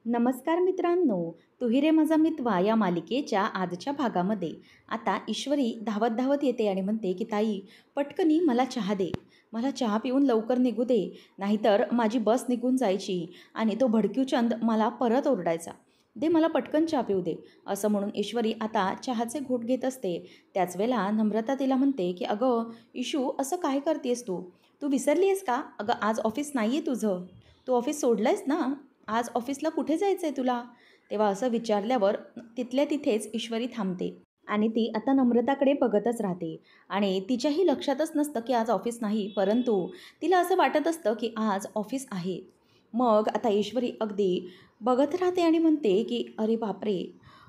नमस्कार मित्रांनो, तू ही रे माझा मितवा या मालिकेच्या आजच्या भागामध्ये आता ईश्वरी धावत धावत येते आणि म्हणते की ताई, पटकनी मला चहा दे. मला चहा पिऊन लवकर निघू दे, नाहीतर माझी बस निघून जायची आणि तो भडकीचंद मला परत ओरडायचा. दे मला पटकन चहा पिऊ दे. असं म्हणून ईश्वरी आता चहाचे घोट घेत असते. त्याच वेळेला नम्रता तिला म्हणते की अगं इशू, असं काय करतेस तू? तू विसरली आहेस का? अगं आज ऑफिस नाही आहे तुझं. तू ऑफिस सोडलं आहेस ना? आज ऑफिसला कुठे जायचं आहे तुला? तेव्हा असं विचारल्यावर तिथल्या तिथेच ईश्वरी थांबते आणि ती आता नम्रताकडे बघतच राहते आणि तिच्याही लक्षातच नसतं की आज ऑफिस नाही, परंतु तिला असं वाटत असतं की आज ऑफिस आहे. मग आता ईश्वरी अगदी बघत राहते आणि म्हणते की अरे बापरे!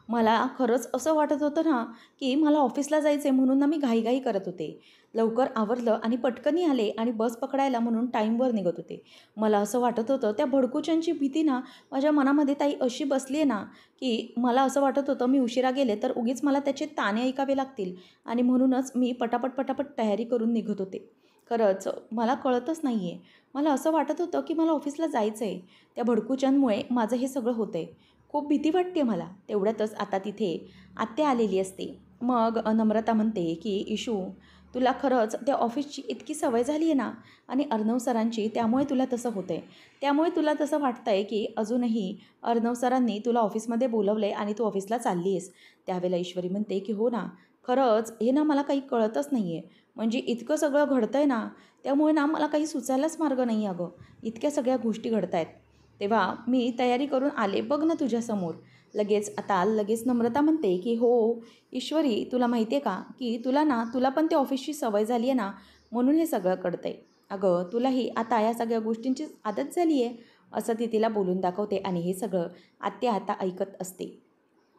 मला खरंच असं वाटत होतं ना, की मला ऑफिसला जायचं आहे म्हणून ना मी घाईघाई करत होते. लवकर आवरलं आणि पटकनी आले आणि बस पकडायला म्हणून टाईमवर निघत होते. मला असं वाटत होतं त्या भडकुच्यांची भीती ना माझ्या मनामध्ये ताई अशी बसली आहे ना, की मला असं वाटत होतं मी उशिरा गेले तर उगीच मला त्याचे ताणे ऐकावे लागतील आणि म्हणूनच मी पटापट तयारी करून निघत होते. खरंच मला कळतच नाही आहे. मला असं वाटत होतं की मला ऑफिसला जायचं आहे. त्या भडकुच्यांमुळे माझं हे सगळं होतं आहे. खूप भीती वाटते मला. तेवढ्यातच आता तिथे आत्या आलेली असते. मग नम्रता म्हणते की इशू, तुला खरंच त्या ऑफिसची इतकी सवय झाली आहे ना आणि अर्णव सरांची, त्यामुळे तुला तसं होतं आहे. त्यामुळे तुला तसं वाटतं आहे की अजूनही अर्णव सरांनी तुला ऑफिसमध्ये बोलवलं आहे आणि तू ऑफिसला चालली आहेस. त्यावेळेला ईश्वरी म्हणते की हो ना, खरंच हे ना मला काही कळतच नाही आहे. म्हणजे इतकं सगळं घडतं आहे ना, त्यामुळे ना मला काही सुचायलाच मार्ग नाही अगं. इतक्या सगळ्या गोष्टी घडत आहेत. तेव्हा मी तयारी करून आले बघ ना तुझ्यासमोर. लगेच नम्रता म्हणते की हो ईश्वरी, तुला माहिती आहे का की तुला पण त्या ऑफिसची सवय झाली आहे ना, म्हणून हे सगळं कळतं आहे. अगं तुलाही आता या सगळ्या गोष्टींची आदत झाली आहे, असं ती तिला बोलून दाखवते आणि हे सगळं आत्या आता ऐकत असते.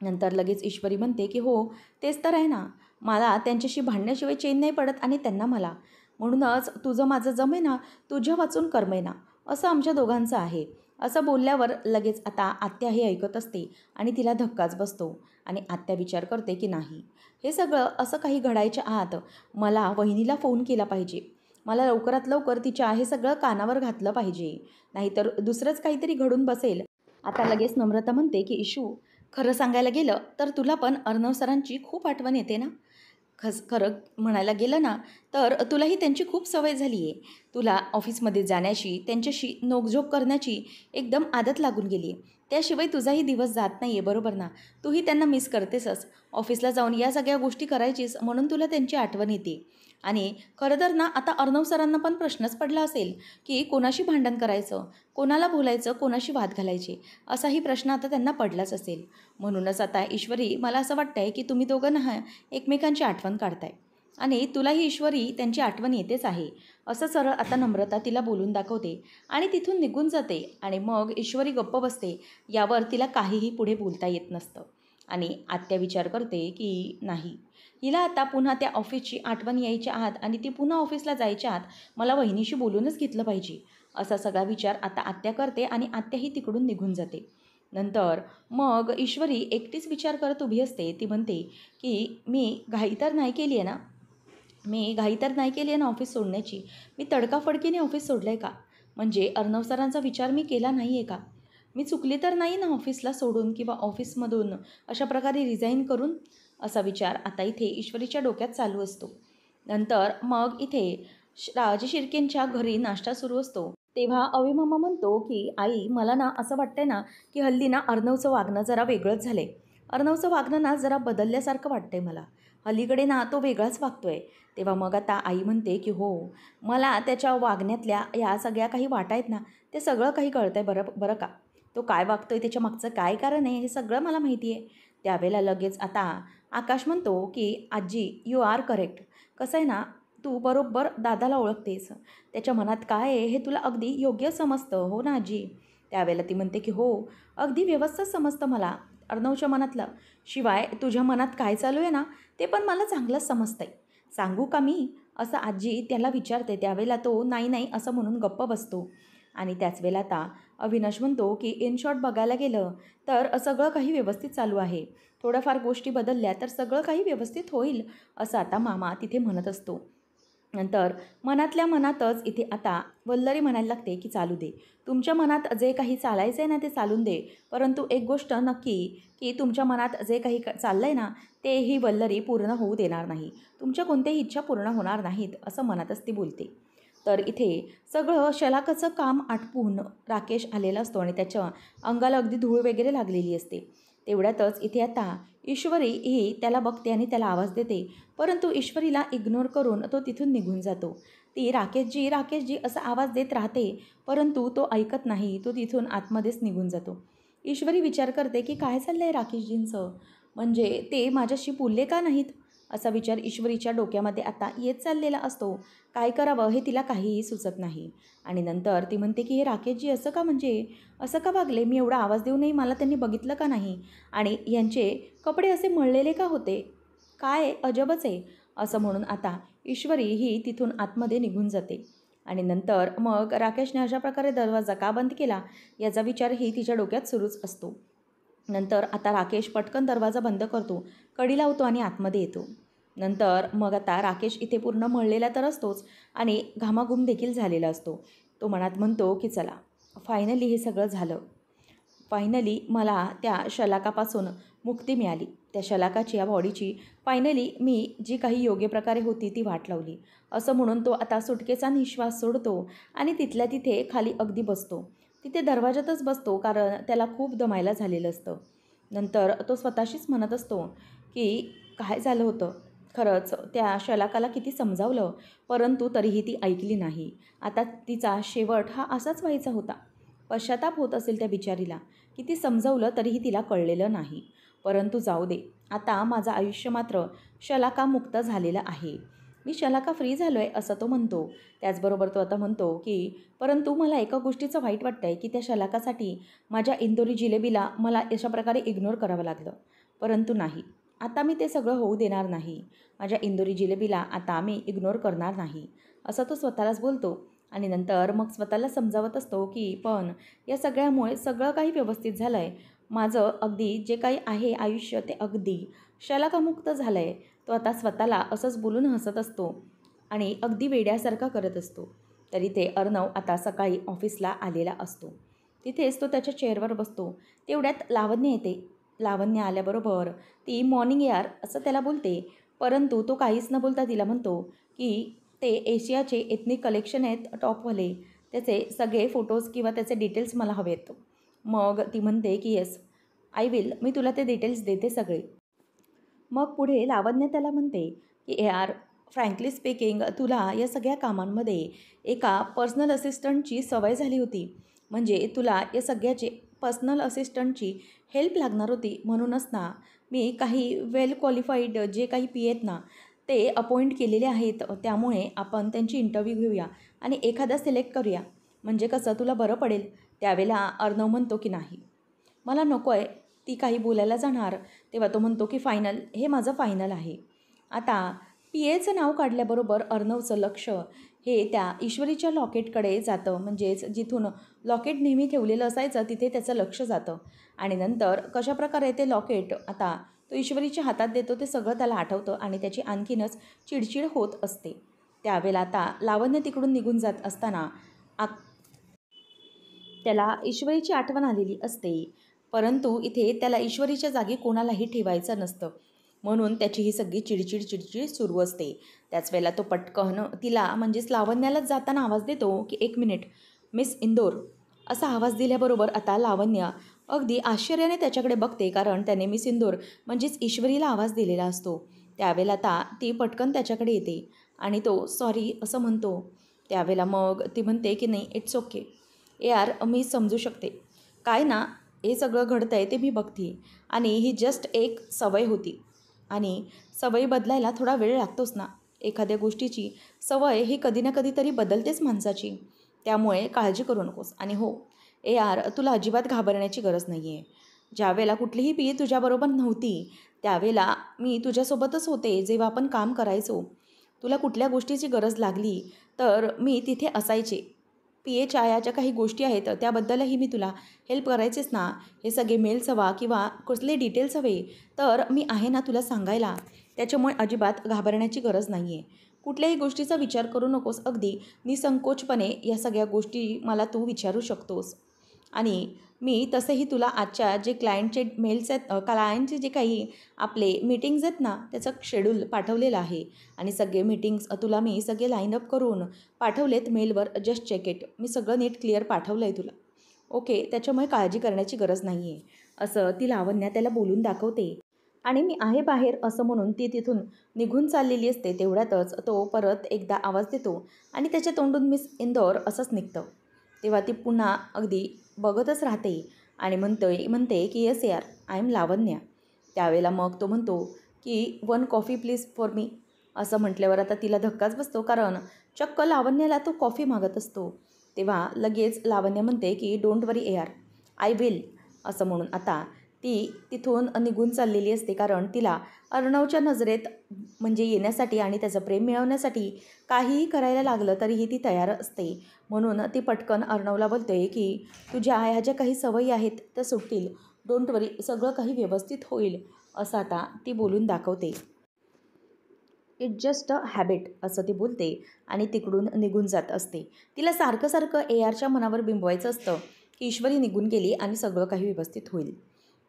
नंतर लगेच ईश्वरी म्हणते की हो, तेच तर आहे ना. मला त्यांच्याशी भांडण्याशिवाय चैन नाही पडत आणि त्यांना मला. म्हणूनच तुझं माझं जमेना, तुझ्या वाचून करमेना, असं आमच्या दोघांचं आहे. असं बोलल्यावर लगेच आता आत्या हे ऐकत असते आणि तिला धक्काच बसतो आणि आत्या विचार करते की नाही, हे सगळं असं काही घडायच्या आत मला वहिनीला फोन केला पाहिजे. मला लवकरात लवकर तिच्या हे सगळं कानावर घातलं पाहिजे. नाहीतर दुसरंच काहीतरी घडून बसेल. आता लगेच नम्रता म्हणते की इशू, खरं सांगायला गेलं तर तुला पण अर्णव सरांची खूप आठवण येते ना? खरं म्हणायला गेलं ना, तर तुलाही त्यांची खूप सवय झाली आहे. तुला ऑफिसमध्ये जाण्याची, त्यांच्याशी नोकझोक करण्याची एकदम आदत लागून गेली आहे. त्याशिवाय तुझाही दिवस जात नाही आहे, बरोबर ना? तूही त्यांना मिस करतेसच. ऑफिसला जाऊन या सगळ्या गोष्टी करायचीस म्हणून तुला त्यांची आठवण येते. आणि खरं तर ना आता अर्णव सरांना पण प्रश्नच पडला असेल, की कोणाशी भांडण करायचं, कोणाला बोलायचं, कोणाशी वाद घालायचे, असाही प्रश्न आता त्यांना पडलाच असेल. म्हणूनच आता ईश्वरी, मला असं वाटतंय की तुम्ही दोघं ना एकमेकांची आठवण काढताय आणि तुलाही ईश्वरी त्यांची आठवण येतेच आहे, असं सरळ आता नम्रता तिला बोलून दाखवते आणि तिथून निघून जाते. आणि मग ईश्वरी गप्प बसते. यावर तिला काहीही पुढे बोलता येत नसतं आणि आत्या विचार करते की नाही, हिला आता पुन्हा त्या ऑफिसची आठवण यायच्या आत आणि ती पुन्हा ऑफिसला जायच्या आत मला वहिनीशी बोलूनच घेतलं पाहिजे, असा सगळा विचार आता आत्या करते आणि आत्याही तिकडून निघून जाते. नंतर मग ईश्वरी एकटीच विचार करत उभी असते. ती म्हणते की मी घाई तर नाही केली आहे ना ऑफिस सोडण्याची. मी तडकाफडकीने ऑफिस सोडलं आहे का? म्हणजे अर्णव सरांचा विचार मी केला नाही आहे का? मी चुकली तर नाही ना ऑफिसला सोडून किंवा ऑफिसमधून अशा प्रकारे रिझाईन करून? असा विचार आता इथे ईश्वरीच्या डोक्यात चालू असतो. नंतर मग इथे राज शिर्केंच्या घरी नाश्ता सुरू असतो. तेव्हा अविमामा म्हणतो की आई, मला ना असं वाटतंय ना की हल्ली ना अर्णवचं वागणं जरा वेगळंच झालं आहे. अर्णवचं वागणं ना जरा बदलल्यासारखं वाटतंय मला. हल्लीकडे ना तो वेगळाच वागतोय. तेव्हा मग आता आई म्हणते की हो, मला त्याच्या वागण्यातल्या या सगळ्या काही वाटा आहेत ना, ते सगळं काही कळतंय बरं बरं का. तो काय वागतोय, त्याच्या मागचं काय कारण आहे, हे सगळं मला माहिती आहे. त्यावेळेला लगेच आता आकाश म्हणतो की आजी, यू आर करेक्ट. कसं आहे ना, तू बरोबर दादाला ओळखतेस. त्याच्या मनात काय आहे हे तुला अगदी योग्य समजतं, हो ना आजी? त्यावेळेला ती म्हणते की हो, अगदी व्यवस्थित समजतं मला अर्णवच्या मनातलं. शिवाय तुझ्या मनात काय चालू आहे ना, ते पण मला चांगलंच समजतंय. सांगू का मी? असं आजी त्याला विचारते. त्यावेळेला तो नाही नाही असं म्हणून गप्प बसतो. आणि त्याच वेळेला आता अविनाश म्हणतो की इन शॉर्ट बघायला गेलं तर सगळं काही व्यवस्थित चालू आहे. थोड्याफार गोष्टी बदलल्या तर सगळं काही व्यवस्थित होईल, असं आता मामा तिथे म्हणत असतो. नंतर मनातल्या मनातच इथे आता वल्लरी म्हणायला लागते की चालू दे. तुमच्या मनात जे काही चालायचं आहे ना ते चालून दे. परंतु एक गोष्ट नक्की की तुमच्या मनात जे काही चाललं आहे ना ते ही वल्लरी पूर्ण होऊ देणार नाही. तुमच्या कोणत्याही इच्छा पूर्ण होणार नाहीत असं मनातच ती बोलते. तर इथे सगळं शलाकाचं काम आटपून राकेश आलेला असतो आणि त्याच्या अंगाला अगदी धूळ वगैरे लागलेली असते. तेवढ्यातच इथे आता ईश्वरी ही त्याला बघते आणि त्याला आवाज देते. परंतु ईश्वरीला इग्नोर करून तो तिथून निघून जातो. ती राकेशजी राकेशजी असा आवाज देत राहते, परंतु तो ऐकत नाही. तो तिथून आतमध्येच निघून जातो. ईश्वरी विचार करते की काय चाललं आहे राकेशजींचं, म्हणजे ते माझ्याशी बोलले का नाहीत असा विचार ईश्वरीच्या डोक्यामध्ये आता येत चाललेला असतो. काय करावं हे तिला काहीही सुचत नाही. आणि नंतर ती म्हणते की हे राकेशजी असं का, म्हणजे असं का वागले, मी एवढा आवाज देऊनही मला त्यांनी बघितलं का नाही, आणि यांचे कपडे असे मळलेले का होते, काय अजबच आहे असं म्हणून आता ईश्वरी ही तिथून आतमध्ये निघून जाते. आणि नंतर मग राकेशने अशा प्रकारे दरवाजा का बंद केला याचा विचारही तिच्या डोक्यात सुरूच असतो. नंतर आता राकेश पटकन दरवाजा बंद करतो, कडी लावतो आणि आतमध्ये येतो. नंतर मग आता राकेश इथे पूर्ण मळलेला तर असतोच आणि घामाघूम देखील झालेला असतो. तो मनात म्हणतो की चला फायनली हे सगळं झालं. फायनली मला त्या शलाकापासून मुक्ती मिळाली. त्या शलाकाची या बॉडीची फायनली मी जी काही योग्य प्रकारे होती ती वाट लावली असं म्हणून तो आता सुटकेचा निश्वास सोडतो आणि तिथल्या तिथे खाली अगदी बसतो. तिथे दरवाजातच बसतो कारण त्याला खूप दमायला झालेलं असतं. नंतर तो स्वतःशीच म्हणत असतो की काय झालं होतं, खरंच त्या शलाकाला किती समजावलं परंतु तरीही ती ऐकली नाही. आता तिचा शेवट हा असाच व्हायचा होता. पश्चाताप होत असेल त्या बिचारीला. किती समजवलं तरीही तिला कळलेलं नाही. परंतु जाऊ दे, आता माझं आयुष्य मात्र शलाकामुक्त झालेलं आहे. मी शलाका फ्री झालो आहे असं तो म्हणतो. त्याचबरोबर तो आता म्हणतो की परंतु मला एका गोष्टीचं वाईट वाटतं आहे की त्या शलाकासाठी माझ्या इंदोरी जिलेबीला मला अशा प्रकारे इग्नोर करावं लागलं. परंतु नाही, आता मी ते सगळं होऊ देणार नाही. माझ्या इंदोरी जिलेबीला आता मी इग्नोर करणार नाही असं तो स्वतःलाच बोलतो. आणि नंतर मग स्वतःला समजावत असतो की पण या सगळ्यामुळे सगळं काही व्यवस्थित झालं आहे. माझं अगदी जे काही आहे आयुष्य ते अगदी शलाकामुक्त झालं आहे. तो आता स्वतःला असंच बोलून हसत असतो आणि अगदी वेड्यासारखा करत असतो. तरी ते अर्णव आता सकाळी ऑफिसला आलेला असतो. तिथेच तो त्याच्या चेअरवर बसतो. तेवढ्यात लावण्य येते. लावण्य आल्याबरोबर ती मॉर्निंग यार असं त्याला बोलते. परंतु तो काहीच न बोलता तिला म्हणतो की ते एशियाचे एथनिक कलेक्शन आहेत टॉपवाले, त्याचे सगळे फोटोज किंवा त्याचे डिटेल्स मला हवे आहेत. मग ती म्हणते की येस आय विल, मी तुला ते डिटेल्स देते सगळे. मग पुढे लावण्य त्याला म्हणते की यार फ्रँकली स्पीकिंग तुला या सगळ्या कामांमध्ये एका पर्सनल असिस्टंटची सवय झाली होती. म्हणजे तुला या सगळ्याचे पर्सनल असिस्टंटची हेल्प लागणार होती. म्हणूनच ना मी काही वेल क्वालिफाईड जे काही पी आहेत ना ते अपॉइंट केलेले आहेत. त्यामुळे आपण त्यांची इंटरव्ह्यू घेऊया आणि एखादा सिलेक्ट करूया, म्हणजे कसं तुला बरं पडेल. त्यावेळेला अर्णव म्हणतो की नाही मला नको आहे. ती काही बोलायला जाणार तेव्हा तो म्हणतो की फायनल, हे माझं फायनल आहे. आता पी एचं नाव काढल्याबरोबर अर्णवचं लक्ष हे त्या ईश्वरीच्या लॉकेटकडे जातं. म्हणजेच जिथून लॉकेट नेहमी ठेवलेलं असायचं तिथे त्याचं लक्ष जातं. आणि नंतर कशाप्रकारे ते लॉकेट आता तो ईश्वरीच्या हातात देतो ते सगळं त्याला आठवतं आणि त्याची आणखीनच चिडचिड होत असते. त्यावेळेला आता लावण्य तिकडून निघून जात असताना त्याला ईश्वरीची आठवण आलेली असते. परंतु इथे त्याला ईश्वरीच्या जागी कोणालाही ठेवायचं नसतं, म्हणून त्याची ही सगळी चिडचिड सुरू असते. त्याच वेळेला तो पटकन तिला म्हणजेच लावण्यालाच जाताना आवाज देतो की 1 मिनिट मिस इंदोर असा आवाज दिल्याबरोबर आता लावण्य अगदी आश्चर्याने त्याच्याकडे बघते, कारण त्याने मिस इंदोर म्हणजेच ईश्वरीला आवाज दिलेला असतो. त्यावेळेला आता ती पटकन त्याच्याकडे येते आणि तो सॉरी असं म्हणतो. त्यावेळेला मग ती म्हणते की नाही इट्स ओके यार, मी समजू शकते. काय ना हे सगळं घडतं आहे ते मी बघते आणि ही जस्ट एक सवय होती आणि सवयी बदलायला थोडा वेळ लागतोच ना. एखाद्या गोष्टीची सवय ही कधी ना कधी तरी बदलतेच माणसाची. त्यामुळे काळजी करू नकोस. आणि हो यार, तुला अजिबात घाबरण्याची गरज नाही आहे. ज्यावेळेला कुठलीही पी तुझ्याबरोबर नव्हती त्यावेळेला मी तुझ्यासोबतच होते. जेव्हा आपण काम करायचो तुला कुठल्या गोष्टीची गरज लागली तर मी तिथे असायचे. पी एच्या या ज्या काही गोष्टी आहेत त्याबद्दलही मी तुला हेल्प करायचेच ना. हे सगळे मेल्स हवा किंवा कुठले डिटेल्स हवे तर मी आहे ना तुला सांगायला. त्याच्यामुळे अजिबात घाबरण्याची गरज नाही आहे. कुठल्याही गोष्टीचा विचार करू नकोस. अगदी निसंकोचपणे या सगळ्या गोष्टी मला तू विचारू शकतोस. आणि मी तसेही तुला आजच्या जे क्लायंटचे मेल्स आहेत, क्लायंटचे जे काही आपले मीटिंग्ज आहेत ना, त्याचं शेड्यूल पाठवलेलं आहे. आणि सगळे मीटिंग्स तुला मी सगळे लाईनअप करून पाठवलेत मेलवर. Just check it. मी सगळं नीट क्लिअर पाठवलं आहे तुला. ओके, त्याच्यामुळे काळजी करण्याची गरज नाही आहे, असं ती लावण्या त्याला बोलून दाखवते. आणि मी आहे बाहेर असं म्हणून ती तिथून निघून चाललेली असते. तेवढ्यातच तो परत एकदा आवाज देतो आणि त्याच्या तोंडून मिस इंदौर असंच निघतं. तेव्हा ती पुन्हा अगदी बघतच राहते आणि म्हणते की येस यार, आय एम लावण्या. त्यावेळेला मग तो म्हणतो की 1 कॉफी प्लीज फॉर मी. असं म्हटल्यावर आता तिला धक्काच बसतो, कारण चक्क लावण्याला तो कॉफी मागत असतो. तेव्हा लगेच लावण्य म्हणते की डोंट वरी यार, आय विल. असं म्हणून आता ती तिथून निघून चाललेली असते, कारण तिला अर्णवच्या नजरेत म्हणजे येण्यासाठी आणि त्याचं प्रेम मिळवण्यासाठी काहीही करायला लागलं तरीही ती तयार असते. म्हणून ती पटकन अर्णवला बोलते की तुझ्या ह्या ज्या काही सवयी आहेत त्या सुटतील, डोंट वरी, सगळं काही व्यवस्थित होईल, असं आता ती बोलून दाखवते. इट जस्ट अ हॅबिट, असं ती बोलते आणि तिकडून निघून जात असते. तिला सारखं सारखं ARच्या मनावर बिंबवायचं असतं की ईश्वरी निघून गेली आणि सगळं काही व्यवस्थित होईल.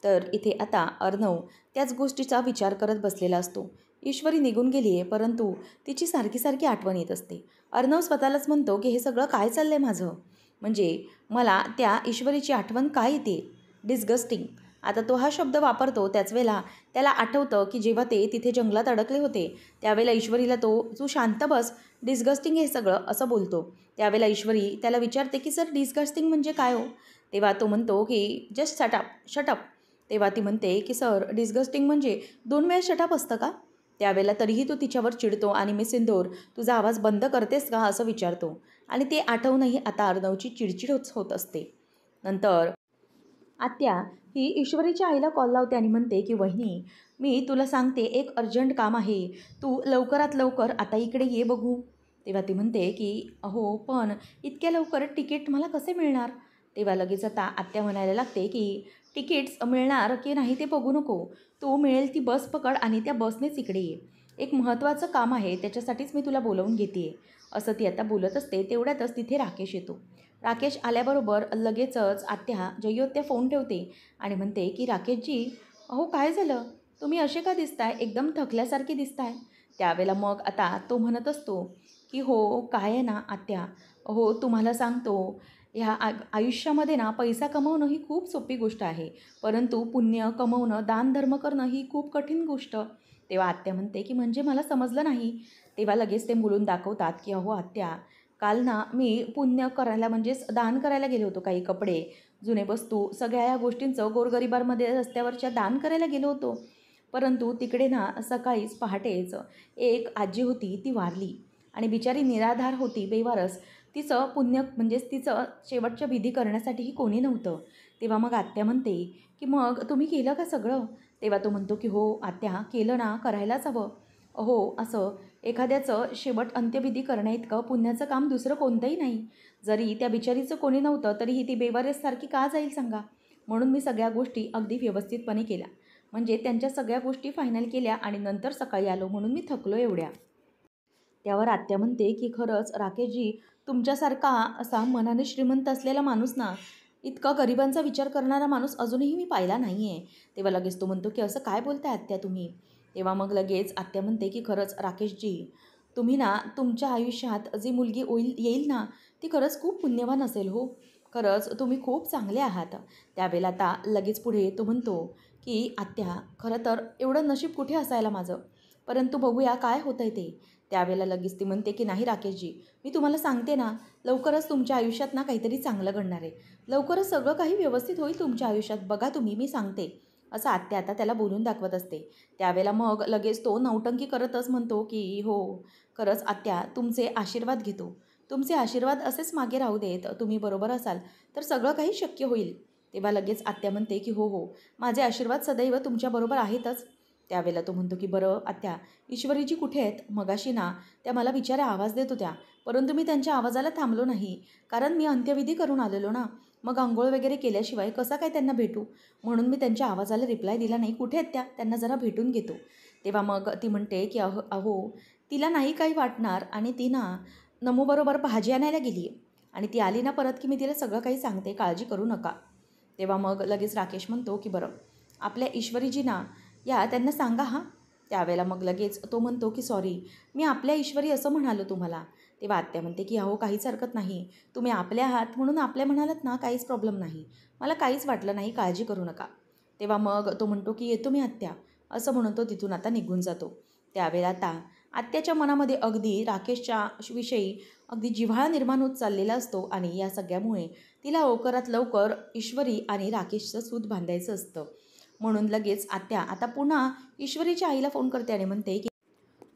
तर इथे आता अर्णव त्याच गोष्टीचा विचार करत बसलेला असतो. ईश्वरी निघून गेली आहे, परंतु तिची सारखी सारखी आठवण येत असते. अर्णव स्वतःलाच म्हणतो की हे सगळं काय चाललं आहे माझं, म्हणजे मला त्या ईश्वरीची आठवण काय येते. डिस्गस्टिंग. आता तो हा शब्द वापरतो त्याच वेळेला त्याला आठवतं की जेव्हा ते तिथे जंगलात अडकले होते त्यावेळेला ईश्वरीला तो तू शांत बस, डिस्गस्टिंग हे सगळं, असं बोलतो. त्यावेळेला ईश्वरी त्याला विचारते की सर डिस्गस्टिंग म्हणजे काय हो. तेव्हा तो म्हणतो की जस्ट शटअप. तेव्हा ती म्हणते की सर डिस्गस्टिंग म्हणजे 2 वेळा शटअप असतं का. त्यावेळेला तरीही तो तिच्यावर चिडतो आणि मिस इंदौर तुझा आवाज बंद करतेस का, असं विचारतो. आणि ते आठवूनही आता अर्णवची चिडचिड होत असते. नंतर आत्या ही ईश्वरीच्या आईला कॉल लावते आणि म्हणते की वहिनी, मी तुला सांगते एक अर्जंट काम आहे, तू लवकरात लवकर आता इकडे ये बघू. तेव्हा ती म्हणते की अहो पण इतक्या लवकर तिकीट मला कसे मिळणार. तेव्हा लगेच आता आत्या म्हणायला लागते की तिकीट्स मिळणार की नाही ते बघू नको, तू मिळेल ती बस पकड आणि त्या बसनेच इकडे ये. एक महत्त्वाचं काम आहे, त्याच्यासाठीच मी तुला बोलवून घेते, असं ती आता बोलत असते. तेवढ्यातच तिथे राकेश येतो. राकेश आल्याबरोबर लगेचच आत्या जय्योत्या फोन ठेवते आणि म्हणते की राकेशजी, अहो काय झालं, तुम्ही असे का दिसताय, एकदम थकल्यासारखे दिसताय. त्यावेळेला मग आता तो म्हणत असतो की हो काय आहे ना आत्या, हो तुम्हाला सांगतो, ह्या आयुष्यामध्ये ना पैसा कमवणं ही खूप सोपी गोष्ट आहे, परंतु पुण्य कमवणं, दानधर्म करणं ही खूप कठीण गोष्ट. तेव्हा आत्या म्हणते की म्हणजे मला समजलं नाही. तेव्हा लगेच ते बोलून दाखवतात की अहो आत्या, काल ना मी पुण्य करायला म्हणजेच दान करायला गेलो होतो. काही कपडे, जुने वस्तू, सगळ्या या गोष्टींचं गोरगरिबांमध्ये रस्त्यावरच्या दान करायला गेलो होतो. परंतु तिकडे ना सकाळीच पहाटेच एक आजी होती, ती वारली आणि बिचारी निराधार होती, बेवारस. तिचं पुण्य म्हणजेच तिचं शेवटच्या विधी करण्यासाठीही कोणी नव्हतं. तेव्हा मग आत्या म्हणते की मग तुम्ही केलं का सगळं. तेव्हा तो म्हणतो की हो आत्या, केलं ना, करायलाच हवं. हो असं एखाद्याचं शेवट अंत्यविधी करण्याइतकं पुण्याचं काम दुसरं कोणतंही नाही. जरी त्या बिचारीचं कोणी नव्हतं तरीही ती बेवारससारखी का जाईल सांगा. म्हणून मी सगळ्या गोष्टी अगदी व्यवस्थितपणे केल्या, म्हणजे त्यांच्या सगळ्या गोष्टी फायनल केल्या आणि नंतर सकाळी आलो, म्हणून मी थकलो एवढ्या. त्यावर आत्या म्हणते की खरंच राकेशजी, तुमच्यासारखा असा मनाने श्रीमंत असलेला माणूस ना, इतका गरिबांचा विचार करणारा माणूस अजूनही मी पाहिला नाही आहे. तेव्हा लगेच तो म्हणतो की असं काय बोलताय आत्या तुम्ही. तेव्हा मग लगेच आत्या म्हणते की खरंच राकेशजी, तुम्ही ना तुमच्या आयुष्यात जी मुलगी येईल ना, ती खरंच खूप पुण्यवान असेल हो. खरंच तुम्ही खूप चांगले आहात. त्यावेळेला आता लगेच पुढे तो म्हणतो की आत्या, खरं तर एवढं नशीब कुठे असायला माझं, परंतु बघूया काय होतं आहे ते. त्यावेळेला लगेच ती म्हणते की नाही राकेशजी, मी तुम्हाला सांगते ना, लवकरच तुमच्या आयुष्यात ना काहीतरी चांगलं घडणार आहे. लवकरच सगळं काही व्यवस्थित होईल तुमच्या आयुष्यात, बघा तुम्ही, मी सांगते, असं आत्या आता त्याला बोलून दाखवत असते. त्यावेळेला मग लगेच तो नौटंकी करतच म्हणतो की हो खरंच आत्या, तुमचे आशीर्वाद घेतो. तुमचे आशीर्वाद असेच मागे राहू देत, तुम्ही बरोबर असाल तर सगळं काही शक्य होईल. तेव्हा लगेच आत्या म्हणते की हो हो, माझे आशीर्वाद सदैव तुमच्याबरोबर आहेतच. त्यावेळेला तो म्हणतो की बरं आत्या, ईश्वरीजी कुठे आहेत. मगाशी ना त्या मला बिचाऱ्या आवाज देत होत्या, परंतु मी त्यांच्या आवाजाला थांबलो नाही, कारण मी अंत्यविधी करून आलेलो ना, मग आंघोळ वगैरे केल्याशिवाय कसा काय त्यांना भेटू, म्हणून मी त्यांच्या आवाजाला रिप्लाय दिला नाही. कुठे आहेत त्या, त्यांना जरा भेटून घेतो. तेव्हा मग ती म्हणते की अहो तिला नाही काही वाटणार आणि ती ना नमूबरोबर भाजी आणायला गेली आहे आणि ती आली ना परत की मी तिला सगळं काही सांगते, काळजी करू नका. तेव्हा मग लगेच राकेश म्हणतो की बरं आपल्या ईश्वरीजींना या त्यांना सांगा हां. त्यावेळेला मग लगेच तो म्हणतो की सॉरी, मी आपल्या ईश्वरी असं म्हणालो तुम्हाला. तेव्हा आत्या म्हणते की अहो काहीच हरकत नाही, तुम्ही आपल्या आहात म्हणून आपल्या म्हणालात ना, काहीच प्रॉब्लेम नाही, मला काहीच वाटलं नाही, काळजी करू नका. तेव्हा मग तो म्हणतो की येतो मी आत्या, असं म्हणून तो तिथून आता निघून जातो. त्यावेळेला आता आत्याच्या मनामध्ये अगदी राकेशच्या विषयी अगदी जिव्हाळा निर्माण होत चाललेला असतो आणि या सगळ्यामुळे तिला लवकरात लवकर ईश्वरी आणि राकेशचं सूत बांधायचं असतं. म्हणून लगेच आत्या आता पुन्हा ईश्वरीच्या आईला फोन करते आणि म्हणते की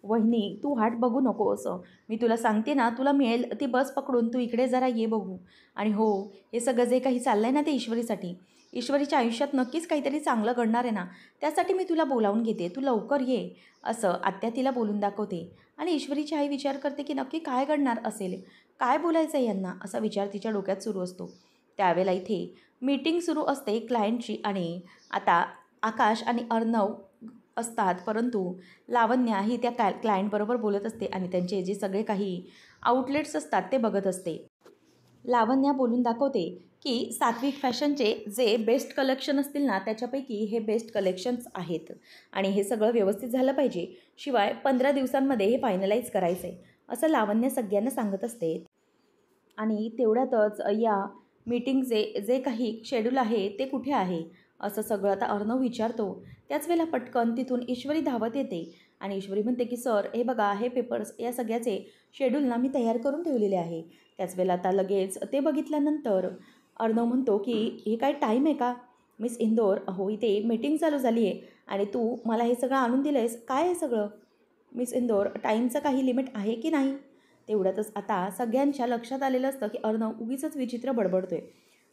वहिनी तू वाट बघू नको असं, मी तुला सांगते ना, तुला मिळेल ती बस पकडून तू इकडे जरा ये बघू. आणि हो, हे सगळं जे काही चाललं आहे ना ते ईश्वरीसाठी, ईश्वरीच्या आयुष्यात नक्कीच काहीतरी चांगलं घडणार आहे ना, त्यासाठी मी तुला बोलावून घेते, तू लवकर ये, असं आत्या तिला बोलून दाखवते. आणि ईश्वरीची आई विचार करते की नक्की काय घडणार असेल, काय बोलायचं आहे यांना, असा विचार तिच्या डोक्यात सुरू असतो. त्यावेळेला इथे मीटिंग सुरू असते क्लायंटची आणि आता आकाश आणि अर्णव असतात, परंतु लावण्या ही त्या क्लायंटबरोबर बोलत असते आणि त्यांचे जे सगळे काही आउटलेट्स असतात ते बघत असते. लावण्या बोलून दाखवते की सात्विक फॅशनचे जे बेस्ट कलेक्शन असतील ना, त्याच्यापैकी हे बेस्ट कलेक्शन्स आहेत आणि हे सगळं व्यवस्थित झालं पाहिजे, शिवाय 15 दिवसांमध्ये हे फायनलाईज करायचं आहे, असं लावण्या सगळ्यांना सांगत असते. आणि तेवढ्यातच या मीटिंगचे जे काही शेड्यूल आहे ते कुठे आहे, असं सगळं आता अर्णव विचारतो. त्याच वेळेला पटकन तिथून ईश्वरी धावत येते आणि ईश्वरी म्हणते की सर हे बघा, हे पेपर्स या सगळ्याचे शेड्यूल ना मी तयार करून ठेवलेले आहे. त्याच वेळेला आता लगेच ते बघितल्यानंतर अर्णव म्हणतो की हे काय टाईम आहे का मिस इंदोर, अहो इथे मीटिंग चालू झाली आहे आणि तू मला हे सगळं आणून दिलं आहेस, काय आहे सगळं मिस इंदोर, टाईमचं काही लिमिट आहे की नाही. तेवढ्यातच आता सगळ्यांच्या लक्षात आलेलं असतं की अर्णव उगीचच विचित्र बडबडतोय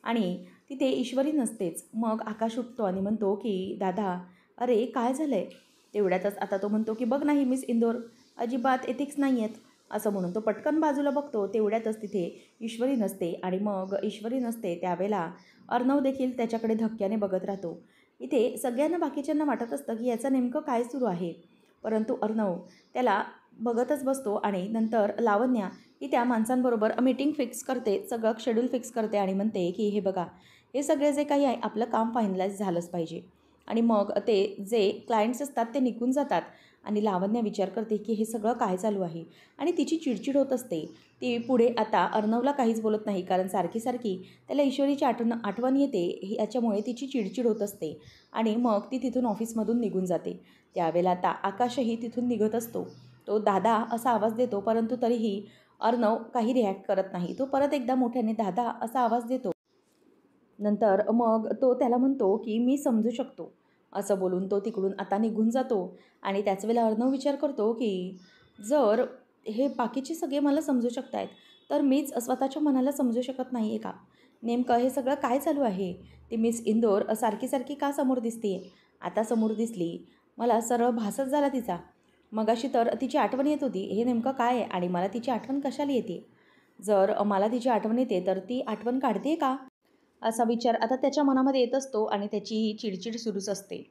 आणि तिथे ईश्वरी नसतेच. मग आकाश उठतो आणि म्हणतो की दादा, अरे काय झालं आहे. तेवढ्यातच आता तो म्हणतो की बघ नाही मिस इंदोर, अजिबात एथिक्स नाही आहेत, असं म्हणून तो पटकन बाजूला बघतो. तेवढ्यातच तिथे ईश्वरी नसते आणि मग ईश्वरी नसते त्यावेळेला अर्णव देखील त्याच्याकडे धक्क्याने बघत राहतो. इथे सगळ्यांना बाकीच्यांना वाटत असतं की याचं नेमकं काय सुरू आहे, परंतु अर्णव त्याला बघतच बसतो आणि नंतर लावण्या ही त्या माणसांबरोबर मीटिंग फिक्स करते, सगळं शेड्यूल फिक्स करते आणि म्हणते की हे बघा, हे सगळे जे काही आहे आपलं काम फायनलाईज झालंच पाहिजे. आणि मग ते जे क्लायंट्स असतात ते निघून जातात आणि लावण्या विचार करते की हे सगळं काय चालू आहे आणि तिची चिडचिड होत असते. ती पुढे आता अर्णवला काहीच बोलत नाही, कारण सारखी सारखी त्याला ईश्वरीची आठवण येते, याच्यामुळे तिची चिडचिड होत असते आणि मग ती तिथून ऑफिसमधून निघून जाते. त्यावेळेला आता आकाशही तिथून निघत असतो. तो दादा असा आवाज देतो, परंतु तरीही अर्णव काही रिॲक्ट करत नाही. तो परत एकदा मोठ्याने दादा असा आवाज देतो. नंतर मग तो त्याला म्हणतो की मी समजू शकतो, असं बोलून तो तिकडून आता निघून जातो. आणि त्याच वेळेला अर्णव विचार करतो की जर हे बाकीचे सगळे मला समजू शकत आहेत, तर मीच स्वतःच्या मनाला समजू शकत नाही आहे का. नेमकं हे सगळं काय चालू आहे. ती मिस इंदोर सारखी सारखी का समोर दिसते, आता समोर दिसली, मला सरळ भासच झाला तिचा. मगाशी तर तिची आठवण येत होती, हे नेमकं काय आहे आणि मला तिची आठवण कशाला येते. जर मला तिची आठवण येते तर ती आठवण काढते का, असा विचार आता त्याच्या मनामध्ये येत असतो आणि त्याची ही चिडचिड सुरूच असते.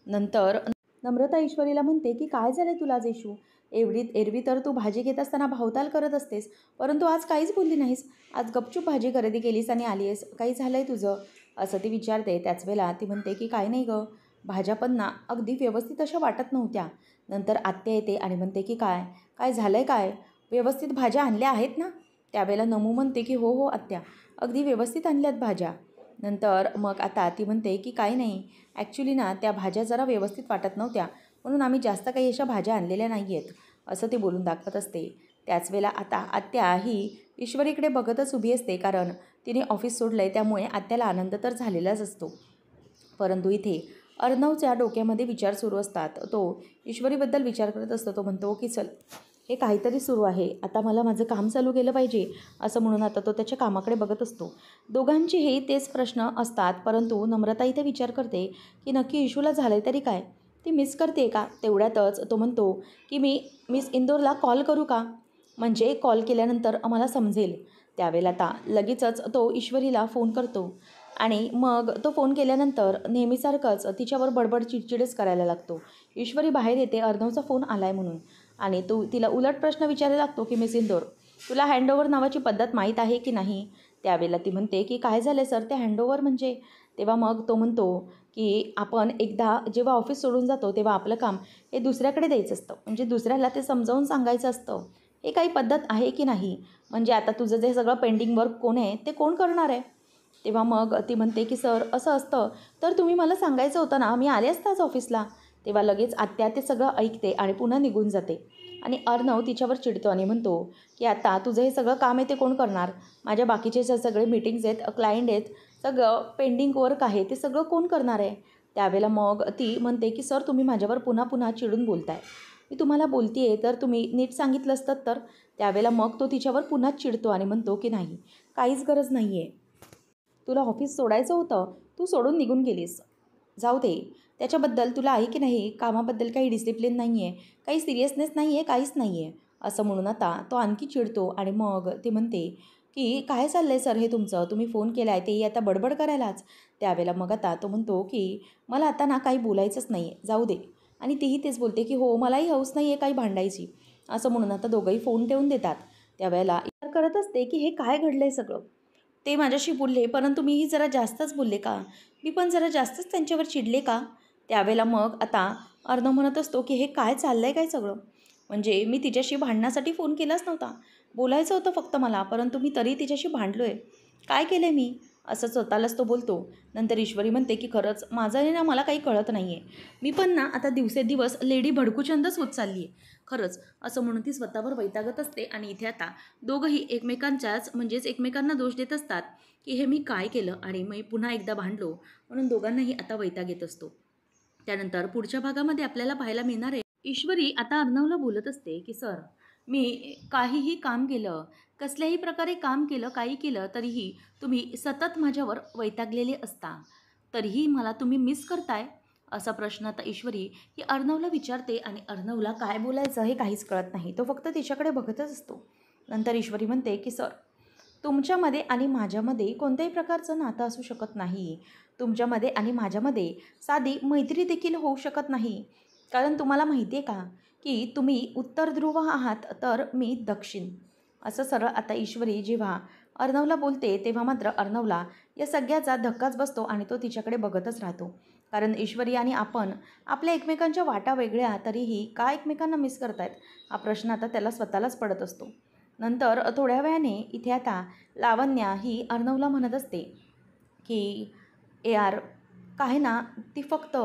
नंतर नम्रता ईश्वरीला म्हणते की काय झालं तुला जेशू, एरवी तर तू भाजी घेत असताना भावताल करत असतेस, परंतु आज काहीच बोलली नाहीस, आज गपचूप भाजी खरेदी केलीस आणि आली आहेस, काही झालं आहे तुझं, असं ती विचारते. त्याच वेळेला ती म्हणते की काय नाही गं, भाज्या पण ना अगदी व्यवस्थित अशा वाटत नव्हत्या. नंतर आत्या येते आणि म्हणते की काय काय झालं आहे, काय व्यवस्थित भाज्या आणल्या आहेत ना. त्यावेळेला नमू म्हणते की हो हो आत्या, अगदी व्यवस्थित आणल्यात भाज्या. नंतर मग आता ती म्हणते की काही नाही, ॲक्च्युली ना त्या भाज्या जरा व्यवस्थित वाटत नव्हत्या, म्हणून आम्ही जास्त काही अशा भाज्या आणलेल्या नाही आहेत, असं ते बोलून दाखवत असते. त्याच वेळेला आता आत्या ही ईश्वरीकडे बघतच उभी असते, कारण तिने ऑफिस सोडलं आहे, त्यामुळे आत्याला आनंद तर झालेलाच असतो. परंतु इथे अर्णवच्या डोक्यामध्ये विचार सुरू असतात. तो ईश्वरीबद्दल विचार करत असतो. तो म्हणतो की चल, हे काहीतरी सुरू आहे, आता मला माझं काम चालू केलं पाहिजे, असं म्हणून आता तो त्याच्या कामाकडे बघत असतो. दोघांचेही तेच प्रश्न असतात, परंतु नम्रता इथे विचार करते की नक्की इशूला झालं तरी काय, ती मिस करते का. तेवढ्यातच तो म्हणतो की मी मिस इंदोरला कॉल करू का, म्हणजे कॉल केल्यानंतर आम्हाला समजेल. त्यावेळेला आता लगेचच तो ईश्वरीला फोन करतो आणि मग तो फोन केल्यानंतर नेहमीसारखंच तिच्यावर बडबड चिडचिडच करायला लागतो. ईश्वरी बाहेर येते अर्णवचा फोन आला आहे म्हणून आणि तो तिला उलट प्रश्न विचारायला लागतो की मिस इंदोर, तुला हँडओव्हर नावाची पद्धत माहीत आहे की नाही? त्यावेळेला ती म्हणते की काय झालं सर, ते हँडओव्हर म्हणजे? तेव्हा मग तो म्हणतो की आपण एकदा जेव्हा ऑफिस सोडून जातो तेव्हा आपलं काम हे दुसऱ्याकडे द्यायचं असतं, म्हणजे दुसऱ्याला ते समजावून सांगायचं असतं. हे काही पद्धत आहे की नाही? म्हणजे आता तुझं जे सगळं पेंडिंग वर्क कोण आहे ते कोण करणार आहे? तेव्हा मग ती म्हणते की सर असं असतं तर तुम्ही मला सांगायचं होतं ना, मी आले असताच ऑफिसला. तेव्हा लगेच आत्या ते सगळं ऐकते आणि पुन्हा निघून जाते. आणि अर्णव तिच्यावर चिडतो आणि म्हणतो की आता तुझं हे सगळं काम आहे ते कोण करणार? माझ्या बाकीचे जे सगळे मीटिंग्ज आहेत, क्लायंट आहेत, सगळं पेंडिंग वर्क आहे ते सगळं कोण करणार आहे? त्यावेळेला मग ती म्हणते की सर तुम्ही माझ्यावर पुन्हा पुन्हा चिडून बोलताय. मी तुम्हाला बोलते आहे तर तुम्ही नीट सांगितलं असतं तर. त्यावेळेला मग तो तिच्यावर पुन्हा चिडतो आणि म्हणतो की नाही, काहीच गरज नाही आहे. तुला ऑफिस सोडायचं होतं, तू सोडून निघून गेलीस. जाऊ दे. त्याच्याबद्दल तुला आहे की नाही, कामाबद्दल काही डिसिप्लिन नाही आहे, काही सिरियसनेस नाही आहे, काहीच नाही आहे. असं म्हणून आता तो आणखी चिडतो आणि मग ती म्हणते की काय चाललं आहे सर हे तुमचं? तुम्ही फोन केला आहे तेही आता बडबड करायलाच. त्यावेळेला मग आता तो म्हणतो की मला आता ना काही बोलायचंच नाही आहे, जाऊ दे. आणि तीही तेच बोलते की हो मलाही हौस नाही आहे काही भांडायची. असं म्हणून आता दोघंही फोन ठेवून देतात. त्यावेळेला विचार करत असते की हे काय घडलं आहे सगळं. ते माझ्याशी बोलले, परंतु मीही जरा जास्तच बोलले का? मी पण जरा जास्तच त्यांच्यावर चिडले का? त्यावेळेला मग आता अर्णव म्हणत असतो की हे काय चाललं आहे काय सगळं? म्हणजे मी तिच्याशी भांडण्यासाठी फोन केलाच नव्हता. बोलायचं होतं फक्त मला, परंतु मी तरी तिच्याशी भांडलो आहे. काय केलं आहे मी? असं स्वतःलाच तो बोलतो. नंतर ईश्वरी म्हणते की खरंच माझं आहे ना, मला काही कळत नाही आहे. मी पण ना आता दिवसेदिवस लेडी भडकूचंदच होत चालली आहे. खरंच असं म्हणून ती स्वतःवर वैतागत असते आणि इथे आता दोघंही एकमेकांच्याच म्हणजेच एकमेकांना दोष देत असतात की हे मी काय केलं आणि मी पुन्हा एकदा भांडलो, म्हणून दोघांनाही आता वैताग येत असतो. त्यानंतर पुढच्या भागामध्ये आपल्याला पाहायला मिळणार आहे, ईश्वरी आता अर्णवला बोलत असते की सर मी काहीही काम केलं, कसल्याही प्रकारे काम केलं, काही केलं तरीही तुम्ही सतत माझ्यावर वैतागलेले असता, तरीही मला तुम्ही मिस करताय? असा प्रश्न आता ईश्वरी ही अर्णवला विचारते आणि अर्णवला काय बोलायचं हे काहीच कळत नाही. तो फक्त तिच्याकडे बघतच असतो. नंतर ईश्वरी म्हणते की सर तुमच्यामध्ये आणि माझ्यामध्ये कोणत्याही प्रकारचं नातं असू शकत नाही. तुमच्यामध्ये आणि माझ्यामध्ये साधी मैत्री देखील होऊ शकत नाही. कारण तुम्हाला माहिती आहे का की तुम्ही उत्तर ध्रुव आहात तर मी दक्षिण. असं सरळ आता ईश्वरी जेव्हा अर्णवला बोलते तेव्हा मात्र अर्णवला या सगळ्याचा धक्काच बसतो आणि तो तिच्याकडे बघतच राहतो. कारण ईश्वरी आणि आपण आपल्या एकमेकांच्या वाटा वेगळ्या तरीही का एकमेकांना मिस करतायत हा प्रश्न आता त्याला स्वतःलाच पडत असतो. नंतर थोड्या वेळाने इथे आता लावण्या ही अर्णवला म्हणत असते की ए यार काय ना, ती फक्त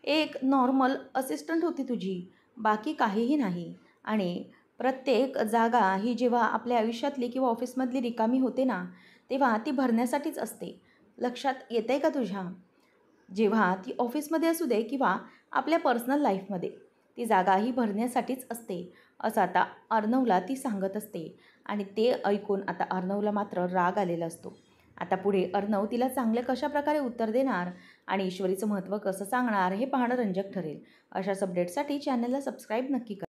एक नॉर्मल असिस्टंट होती तुझी, बाकी काहीही नाही. आणि प्रत्येक जागा ही जेव्हा आपल्या आयुष्यातली किंवा ऑफिसमधली रिकामी होते ना, तेव्हा ती भरण्यासाठीच असते. लक्षात येतं आहे का तुझ्या? जेव्हा ती ऑफिसमध्ये असू दे किंवा आपल्या पर्सनल लाईफमध्ये, ती जागा ही भरण्यासाठीच असते, असं आता अर्णवला ती सांगत असते. आणि ते ऐकून आता अर्णवला मात्र राग आलेला असतो. आता पुढे अर्णव तिला चांगले कशाप्रकारे उत्तर देणार आणि ईश्वरीचं महत्त्व कसं सांगणार हे पाहणं रंजक ठरेल. अशाच अपडेट्ससाठी चॅनलला सबस्क्राईब नक्की करा.